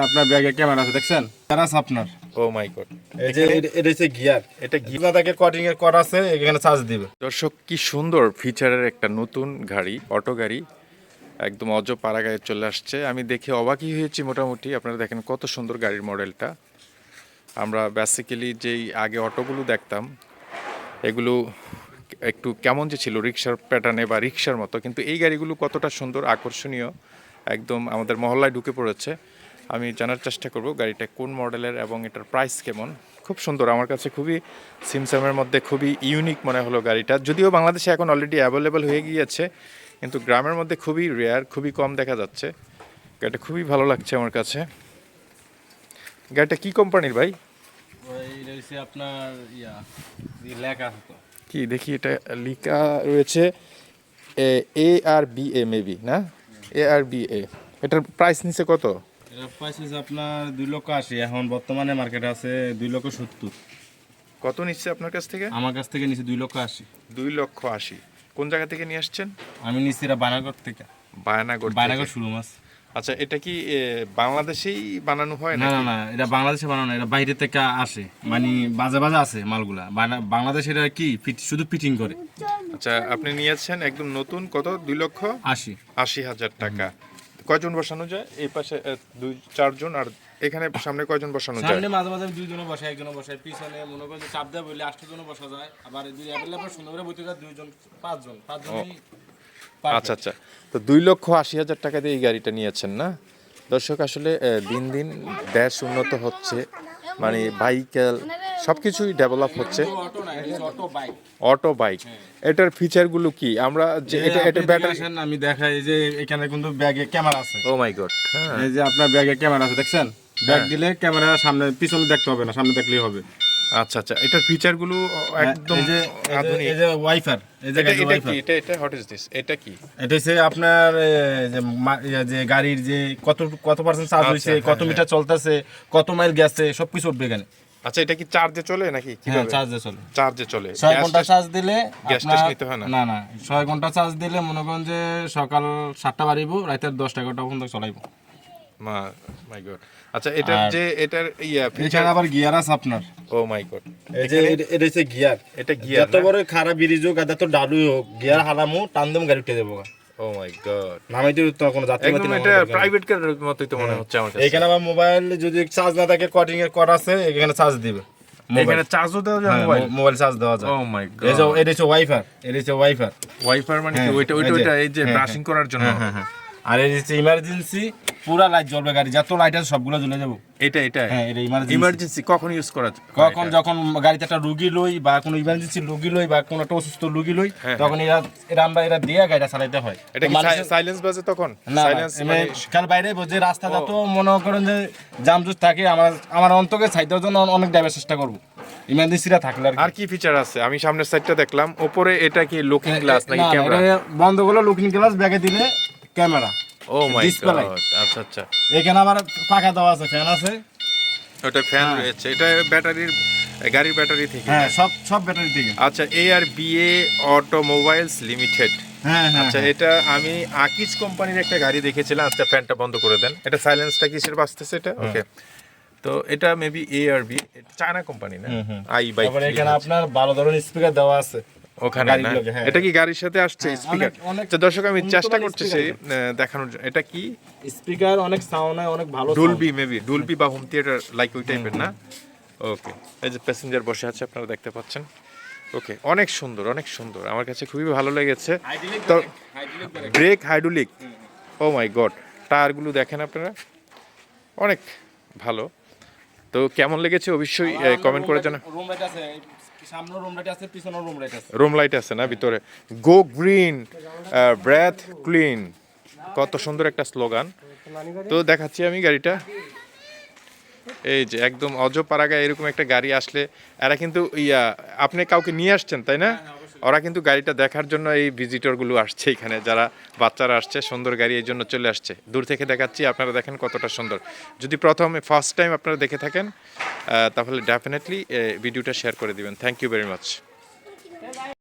আপনার ব্যাগে ক্যামেরা আছে দেখছেন? ক্যামেরা আছে আপনার। ও মাই গড, এই যে এটা হচ্ছে গিয়ার, এটা গিয়ার থেকে কটিং এর করা আছে, এখানে চার্জ দিবে। দর্শক কি সুন্দর ফিচারের একটা নতুন গাড়ি, অটো গাড়ি একদম পাড়াগাঁয়ে চলে আসছে। আমি দেখে অবাকই হয়েছি মোটামুটি। আপনারা দেখেন কত সুন্দর গাড়ির মডেলটা। আমরা বেসিক্যালি যেই আগে অটোগুলো দেখতাম এগুলো একটু কেমন যে ছিল রিক্সার প্যাটার্নে বা রিক্সার মতো, কিন্তু এই গাড়িগুলো কতটা সুন্দর আকর্ষণীয়, একদম আমাদের মহল্লায় ঢুকে পড়েছে। আমি জানার চেষ্টা করব গাড়িটা কোন মডেলের এবং এটার প্রাইস কেমন। খুব সুন্দর, আমার কাছে খুবই সিমসামের মধ্যে খুবই ইউনিক মনে হলো গাড়িটা। যদিও বাংলাদেশে এখন অলরেডি অ্যাভেলেবেল হয়ে গিয়েছে, কিন্তু গ্রামের মধ্যে খুবই রেয়ার, খুবই কম দেখা যাচ্ছে। গাড়িটা খুবই ভালো লাগছে আমার কাছে। গাড়িটা কি কোম্পানির ভাই? এটা হচ্ছে আপনার লেখা আছে তো, কি দেখি, এটা লিখা রয়েছে ARBA মেবি, না? ARBA। এটার প্রাইস নিচে কত? এটা প্রাইস হচ্ছে আপনার 2,80,000, এখন বর্তমানে মার্কেটে আছে 2,70,000। কত নিচ্ছে আপনার কাছ থেকে? আমার কাছ থেকে নিচে 2,80,000। 2,80,000। কোন জায়গা থেকে নিয়ে আসছেন? আমি নিচ্ছি এটা বানারঘর থেকে। বায়নাগর বানারঘর থেকে। শুরু মাছ। আচ্ছা, এটা কি বাংলাদেশেই বানানো হয় না না? না না, এটা বাংলাদেশে বানানো, এটা বাইরে থেকে আসে, মানে বাজে বাজে আছে মালগুলা। বাংলাদেশে এটা কি শুধু ফিটিং করে। আচ্ছা, আপনি নিয়েছেন একদম নতুন, কত? 80,000 টাকা। কয়জন বসানো যায় এই পাশে? 2-4 জন। আর এখানে সামনে কয়জন বসানো যায়? সামনে মাঝে মাঝে 2 জনও বসে, 1জনও বসে, পিছনে মনে করেন যে চাপ দেয় বলে 8জনও বসা যায়। আবার দুই অ্যাভেলেবল সুন্দর করে বইতে যায় 2জন, 5জনই। আচ্ছা আচ্ছা, তো 2,80,000 টাকা দিয়ে এই গাড়িটা নিয়েছেন না? দর্শক, আসলে দিন দিন দেশ উন্নত হচ্ছে, মানে ভাইকেল সব কিছুই ডেভেলপ হচ্ছে। অটো না, এটা অটো বাইক। অটো বাইক, এটার ফিচারগুলো কি? আমরা যে এটা ব্যাটারি। আমি দেখাই যে এখানে কিন্তু ব্যাগে ক্যামেরা আছে। ও মাই গড, হ্যাঁ। এই যে আপনার ব্যাগে ক্যামেরা আছে দেখছেন? ব্যাগ দিলে ক্যামেরা সামনে পিছনে দেখতে হবে না, সামনে দেখলেই হবে। আচ্ছা আচ্ছা, এটার ফিচারগুলো একদম এই যে আধুনিক। এই যে ওয়াইফার, এই যে এটা ওয়াইফার, কি? এটা হোয়াট ইজ দিস? এটা কি? এটা হচ্ছে আপনার যে গাড়ির যে কত পার্সেন্ট চার্জ হয়েছে, কত মিটার চলতেছে, কত মাইল গেছে, সবকিছু উঠবে এখানে। আচ্ছা, এটা কি চার্জে চলে নাকি হ্যাঁ, কিভাবে? চার্জে চলে। চার্জে চলে। 6 ঘন্টা চার্জ দিলে গ্যাস আপনার টেস্ট নিতে হয় না? না না, 6 ঘন্টা চার্জ দিলে মনে করেন যে সকাল 7টা বাড়িব, রাতের 10টা-11টা পর্যন্ত চলাইব। মাই গড। আচ্ছা, এটার যে এটার ফিচার। এছাড়া আবার গিয়ার আছে আপনার। ও মাই গড, এই যে এটা হচ্ছে গিয়ার। এটা গিয়ার যত বড় খারাপ ব্রিজ হোক আর যত ডালু হোক, গিয়ার হালামু টান দেম, গাড়ি উঠে দেবো। ও মাই গড, নামাইতে তো কোনো যাত্রী একদম এটা প্রাইভেট কারের মতই তো মনে হচ্ছে আমার কাছে। এখানে আবার মোবাইল যদি চার্জ না থাকে, কটিং এর করা আছে, এখানে চার্জ দিবে। এখানে চার্জও দেওয়া যায় মোবাইল? মোবাইল চার্জ দেওয়া যায়। ও মাই গড, এই যে এটা হচ্ছে ওয়াইফার, এটা হচ্ছে ওয়াইফার। ওয়াইফার মানে কি? ওইটা এই যে ব্রাশিং করার জন্য? হ্যাঁ। আর এই যে ইমার্জেন্সি, পুরা লাইট জ্বলবে, গাড়ি যত লাইট আছে সবগুলো জ্বলে যাবো। এটা হ্যাঁ, এটা ইমার্জেন্সি কখন ইউজ করা যায়? কখন যখন গাড়িতে একটা রুগী লই বা কোনো ইমার্জেন্সি রুগী লই বা কোনো একটা অসুস্থ রুগী লই, তখন আমরা দিয়ে গাড়িটা চালাতে হয়। এটা কি সাইলেন্স বাজে তখন? সাইলেন্স মানে কাল বাইরে যে রাস্তা যত মনে করেন যে জামজুট থাকে, আমার অন্তকে ছাইটার জন্য অনেক ড্রাইভার চেষ্টা করবো, ইমার্জেন্সিটা থাকলে। আর কি ফিচার আছে? আমি সামনের সাইডটা দেখলাম, উপরে এটা কি লুকিং গ্লাস নাকি ক্যামেরা? বন্ধ করলে লুকিং গ্লাস, ব্যাগে দিলে ক্যামেরা। ও মাই Display গড, আচ্ছা আচ্ছা। এখানে আবার পাখা দেওয়া আছে, ফ্যান আছে। ওটা ফ্যান রয়েছে, এটা ব্যাটারির, গাড়ির ব্যাটারি থেকে? হ্যাঁ, সব ব্যাটারি থেকে। আচ্ছা, ARBA অটোমোবাইলস লিমিটেড। হ্যাঁ। আচ্ছা, এটা আমি আকিজ কোম্পানির একটা গাড়ি দেখেছিলাম। আচ্ছা, ফ্যানটা বন্ধ করে দেন। এটা সাইলেন্সটা কিসের বাজতেছে এটা? ওকে, তো এটা মেবি ARB, চায়না কোম্পানি না? I bike. তারপরে এখানে আপনার 12 ধরনের স্পিকার দেওয়া আছে ওখানে না? হ্যাঁ। এটা কি গাড়ির সাথে আসছে স্পিকার? তো দর্শক, আমি চেষ্টা করতেছি দেখানোর জন্য। এটা কি? স্পিকার অনেক সাউন্ড হয়, অনেক ভালো। ডুলবি মেবি, ডুলবি বা হোম থিয়েটার লাইক ওই টাইপের না? ওকে, এই যে প্যাসেঞ্জার বসে আছে, আপনারা দেখতে পাচ্ছেন। ওকে, অনেক সুন্দর, অনেক সুন্দর, আমার কাছে খুবই ভালো লেগেছে। তো ব্রেক হাইড্রোলিক, ও মাই গড, টায়ারগুলো দেখেন আপনারা, অনেক ভালো। তো কেমন লেগেছে অবশ্যই কমেন্ট করে জানান। রুম লাইট আছে, সামনে রুম লাইট আছে, পিছনে রুম লাইট আছে। রুম লাইট আছে না ভিতরে? গো গ্রিন, ব্রেথ ক্লিন, কত সুন্দর একটা স্লোগান। তো দেখাচ্ছি আমি গাড়িটা। এই যে একদম পাড়াগাঁয়ে এরকম একটা গাড়ি আসলে এরা কিন্তু আপনি কাউকে নিয়ে আসছেন তাই না? ওরা কিন্তু গাড়িটা দেখার জন্য এই ভিজিটরগুলো আসছে এখানে, যারা বাচ্চারা আসছে, সুন্দর গাড়ি এই জন্য চলে আসছে। দূর থেকে দেখাচ্ছি, আপনারা দেখেন কতটা সুন্দর। যদি ফার্স্ট টাইম আপনারা দেখে থাকেন, তাহলে ডেফিনেটলি ভিডিওটা শেয়ার করে দিবেন। Thank you very much.